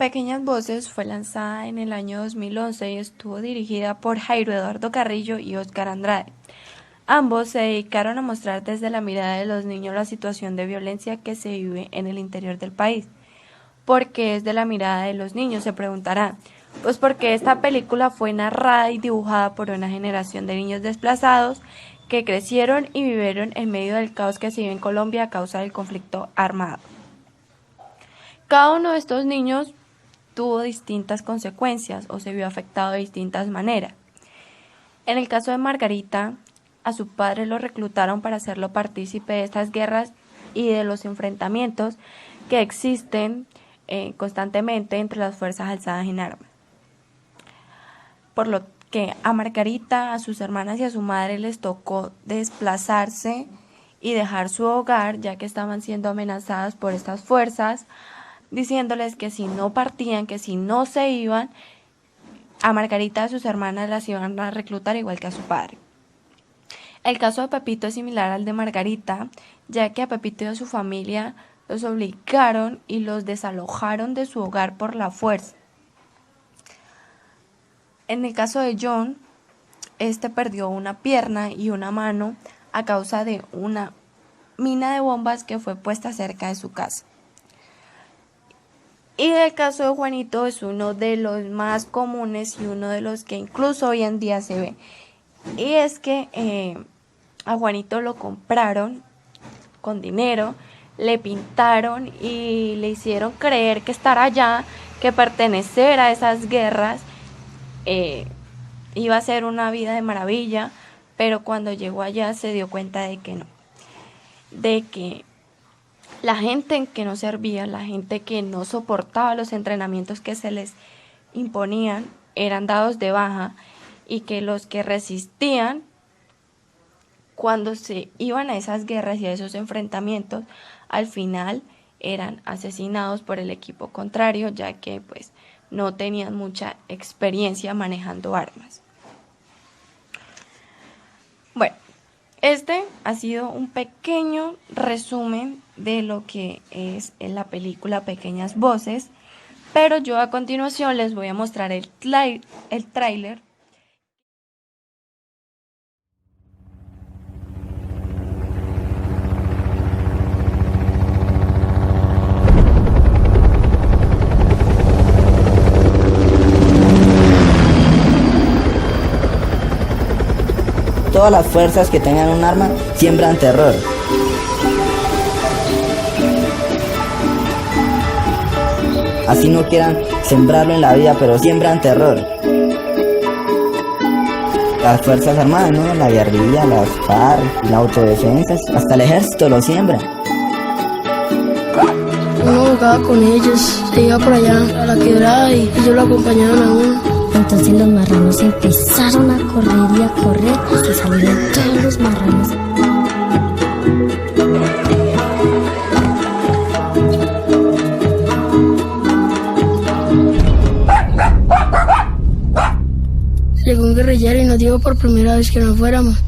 Pequeñas Voces fue lanzada en el año 2011 y estuvo dirigida por Jairo Eduardo Carrillo y Óscar Andrade. Ambos se dedicaron a mostrar desde la mirada de los niños la situación de violencia que se vive en el interior del país. ¿Por qué es de la mirada de los niños?, se preguntarán. Pues porque esta película fue narrada y dibujada por una generación de niños desplazados que crecieron y vivieron en medio del caos que se vive en Colombia a causa del conflicto armado. Cada uno de estos niños tuvo distintas consecuencias o se vio afectado de distintas maneras. En el caso de Margarita, a su padre lo reclutaron para hacerlo partícipe de estas guerras y de los enfrentamientos que existen constantemente entre las fuerzas alzadas en armas. Por lo que a Margarita, a sus hermanas y a su madre les tocó desplazarse y dejar su hogar, ya que estaban siendo amenazadas por estas fuerzas, diciéndoles que si no partían, que si no se iban, a Margarita y a sus hermanas las iban a reclutar igual que a su padre. El caso de Pepito es similar al de Margarita, ya que a Pepito y a su familia los obligaron y los desalojaron de su hogar por la fuerza. En el caso de John, este perdió una pierna y una mano a causa de una mina de bombas que fue puesta cerca de su casa. Y el caso de Juanito es uno de los más comunes y uno de los que incluso hoy en día se ve. Y es que a Juanito lo compraron con dinero, le pintaron y le hicieron creer que estar allá, que pertenecer a esas guerras, iba a ser una vida de maravilla, pero cuando llegó allá se dio cuenta de que no, de que la gente que no servía, la gente que no soportaba los entrenamientos que se les imponían, eran dados de baja, y que los que resistían, cuando se iban a esas guerras y a esos enfrentamientos, al final eran asesinados por el equipo contrario, ya que pues no tenían mucha experiencia manejando armas. Bueno, este ha sido un pequeño resumen de lo que es en la película Pequeñas Voces, pero yo a continuación les voy a mostrar el tráiler. Todas las fuerzas que tengan un arma siembran terror. Así no quieran sembrarlo en la vida, pero siembran terror. Las fuerzas armadas, ¿no? La guerrilla, las FARC, la autodefensa, hasta el ejército lo siembra. Uno jugaba con ellos, se iba por allá a la quebrada y ellos lo acompañaban a uno. Entonces los marranos empezaron a correr y a correr hasta salieron todos los marranos. Llegó un guerrillero y nos dijo por primera vez que no fuéramos.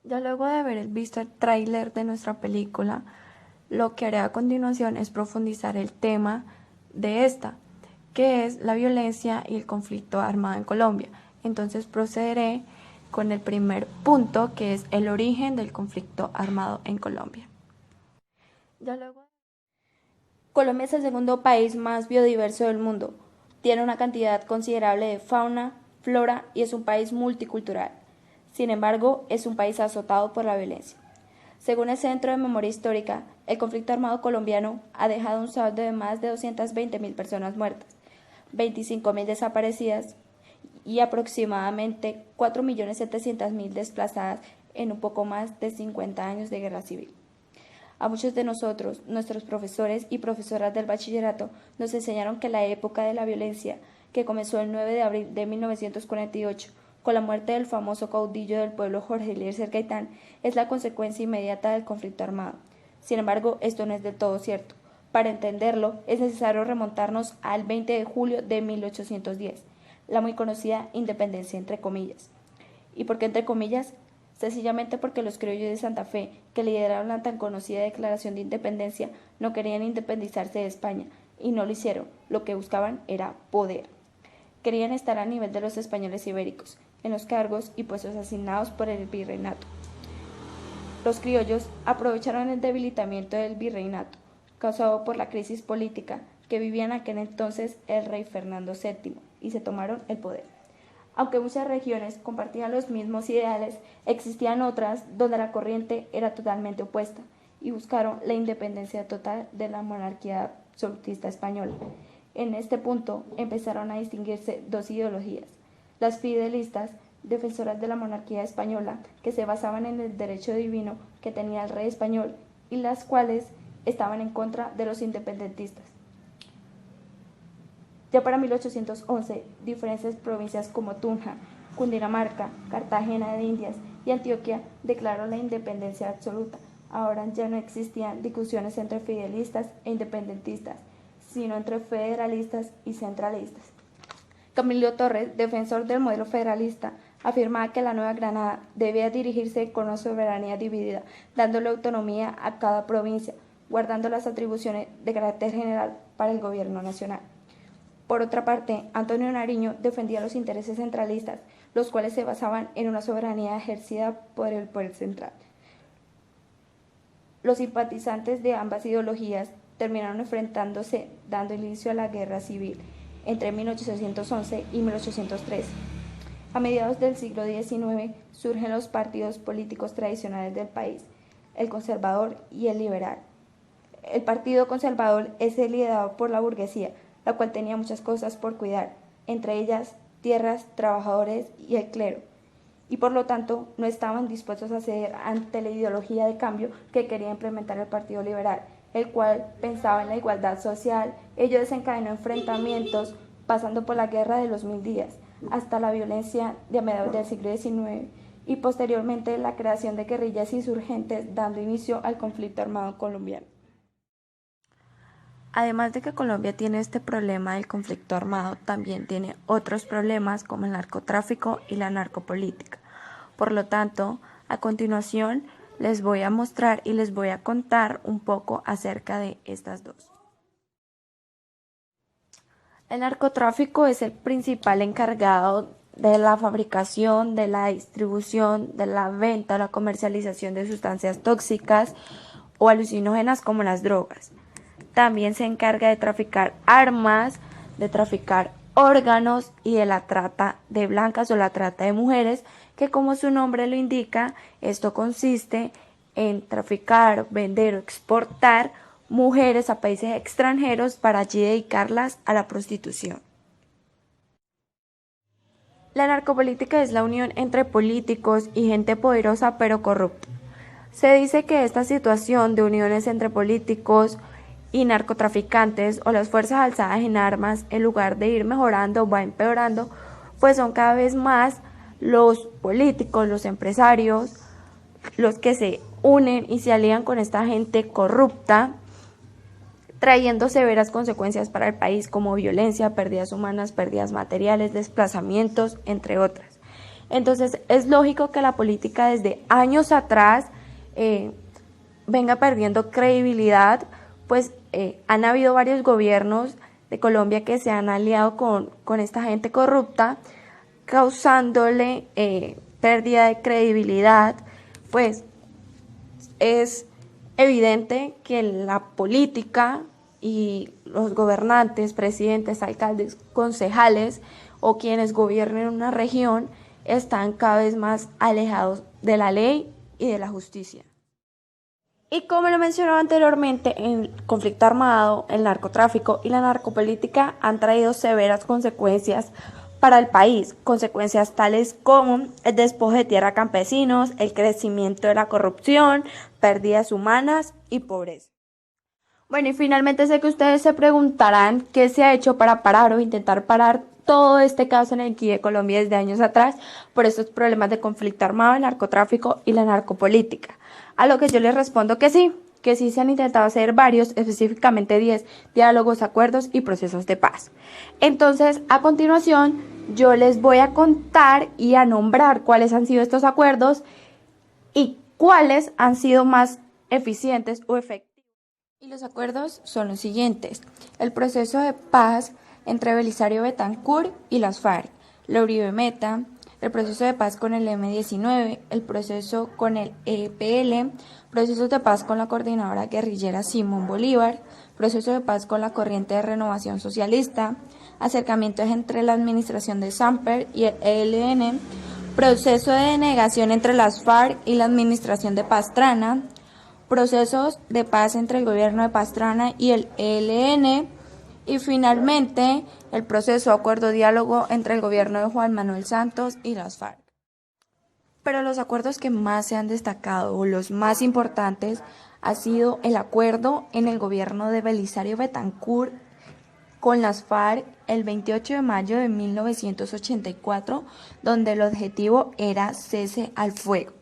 Ya luego de haber visto el tráiler de nuestra película, lo que haré a continuación es profundizar el tema de esta, que es la violencia y el conflicto armado en Colombia. Entonces procederé con el primer punto, que es el origen del conflicto armado en Colombia. Colombia es el segundo país más biodiverso del mundo. Tiene una cantidad considerable de fauna, flora y es un país multicultural. Sin embargo, es un país azotado por la violencia. Según el Centro de Memoria Histórica, el conflicto armado colombiano ha dejado un saldo de más de 220.000 personas muertas, 25.000 desaparecidas y aproximadamente 4.700.000 desplazadas en un poco más de 50 años de guerra civil. A muchos de nosotros, nuestros profesores y profesoras del bachillerato, nos enseñaron que la época de la violencia, que comenzó el 9 de abril de 1948, con la muerte del famoso caudillo del pueblo Jorge Eliezer Gaitán, es la consecuencia inmediata del conflicto armado. Sin embargo, esto no es del todo cierto. Para entenderlo, es necesario remontarnos al 20 de julio de 1810, la muy conocida independencia entre comillas. ¿Y por qué entre comillas? Sencillamente porque los criollos de Santa Fe, que lideraron la tan conocida Declaración de Independencia, no querían independizarse de España, y no lo hicieron. Lo que buscaban era poder. Querían estar a nivel de los españoles ibéricos, en los cargos y puestos asignados por el virreinato. Los criollos aprovecharon el debilitamiento del virreinato, causado por la crisis política que vivía en aquel entonces el rey Fernando VII, y se tomaron el poder. Aunque muchas regiones compartían los mismos ideales, existían otras donde la corriente era totalmente opuesta y buscaron la independencia total de la monarquía absolutista española. En este punto empezaron a distinguirse dos ideologías: las fidelistas, defensoras de la monarquía española, que se basaban en el derecho divino que tenía el rey español, y las cuales estaban en contra de los independentistas. Ya para 1811, diferentes provincias como Tunja, Cundinamarca, Cartagena de Indias y Antioquia declararon la independencia absoluta. Ahora ya no existían discusiones entre fidelistas e independentistas, sino entre federalistas y centralistas. Camilo Torres, defensor del modelo federalista, afirmaba que la Nueva Granada debía dirigirse con una soberanía dividida, dándole autonomía a cada provincia, guardando las atribuciones de carácter general para el gobierno nacional. Por otra parte, Antonio Nariño defendía los intereses centralistas, los cuales se basaban en una soberanía ejercida por el poder central. Los simpatizantes de ambas ideologías terminaron enfrentándose, dando inicio a la guerra civil entre 1811 y 1813. A mediados del siglo XIX surgen los partidos políticos tradicionales del país, el conservador y el liberal. El partido conservador es el liderado por la burguesía, la cual tenía muchas cosas por cuidar, entre ellas tierras, trabajadores y el clero, y por lo tanto no estaban dispuestos a ceder ante la ideología de cambio que quería implementar el Partido Liberal, el cual pensaba en la igualdad social. Ello desencadenó enfrentamientos, pasando por la Guerra de los 1000 días, hasta la violencia de mediados del siglo XIX, y posteriormente la creación de guerrillas insurgentes, dando inicio al conflicto armado colombiano. Además de que Colombia tiene este problema del conflicto armado, también tiene otros problemas como el narcotráfico y la narcopolítica. Por lo tanto, a continuación les voy a mostrar y les voy a contar un poco acerca de estas dos. El narcotráfico es el principal encargado de la fabricación, de la distribución, de la venta, la comercialización de sustancias tóxicas o alucinógenas como las drogas. También se encarga de traficar armas, de traficar órganos y de la trata de blancas o la trata de mujeres, que como su nombre lo indica, esto consiste en traficar, vender o exportar mujeres a países extranjeros para allí dedicarlas a la prostitución. La narcopolítica es la unión entre políticos y gente poderosa pero corrupta. Se dice que esta situación de uniones entre políticos y narcotraficantes o las fuerzas alzadas en armas, en lugar de ir mejorando, va empeorando, pues son cada vez más los políticos, los empresarios, los que se unen y se alían con esta gente corrupta, trayendo severas consecuencias para el país como violencia, pérdidas humanas, pérdidas materiales, desplazamientos, entre otras. Entonces es lógico que la política desde años atrás venga perdiendo credibilidad, pues han habido varios gobiernos de Colombia que se han aliado con esta gente corrupta, causándole pérdida de credibilidad. Pues es evidente que la política y los gobernantes, presidentes, alcaldes, concejales o quienes gobiernen una región están cada vez más alejados de la ley y de la justicia. Y como lo mencionaba anteriormente, el conflicto armado, el narcotráfico y la narcopolítica han traído severas consecuencias para el país, consecuencias tales como el despojo de tierra a campesinos, el crecimiento de la corrupción, pérdidas humanas y pobreza. Bueno, y finalmente sé que ustedes se preguntarán qué se ha hecho para parar o intentar parar todo este caos en el que vive Colombia desde años atrás por estos problemas de conflicto armado, el narcotráfico y la narcopolítica. A lo que yo les respondo que sí se han intentado hacer varios, específicamente 10 diálogos, acuerdos y procesos de paz. Entonces, a continuación, yo les voy a contar y a nombrar cuáles han sido estos acuerdos y cuáles han sido más eficientes o efectivos. Y los acuerdos son los siguientes: el proceso de paz entre Belisario Betancur y las FARC, la Uribe Meta, el proceso de paz con el M-19, el proceso con el EPL, procesos de paz con la coordinadora guerrillera Simón Bolívar, proceso de paz con la corriente de renovación socialista, acercamientos entre la administración de Samper y el ELN, proceso de denegación entre las FARC y la administración de Pastrana, procesos de paz entre el gobierno de Pastrana y el ELN, y finalmente el proceso de acuerdo-diálogo entre el gobierno de Juan Manuel Santos y las FARC. Pero los acuerdos que más se han destacado o los más importantes ha sido el acuerdo en el gobierno de Belisario Betancur con las FARC el 28 de mayo de 1984, donde el objetivo era cese al fuego.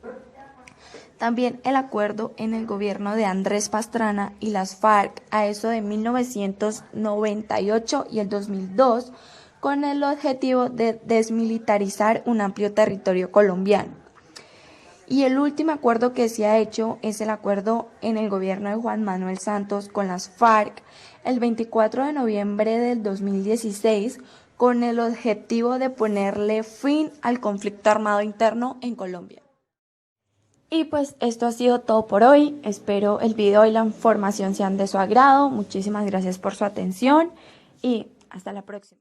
También el acuerdo en el gobierno de Andrés Pastrana y las FARC a eso de 1998 y el 2002, con el objetivo de desmilitarizar un amplio territorio colombiano. Y el último acuerdo que se ha hecho es el acuerdo en el gobierno de Juan Manuel Santos con las FARC el 24 de noviembre del 2016, con el objetivo de ponerle fin al conflicto armado interno en Colombia. Y pues esto ha sido todo por hoy. Espero el video y la información sean de su agrado. Muchísimas gracias por su atención y hasta la próxima.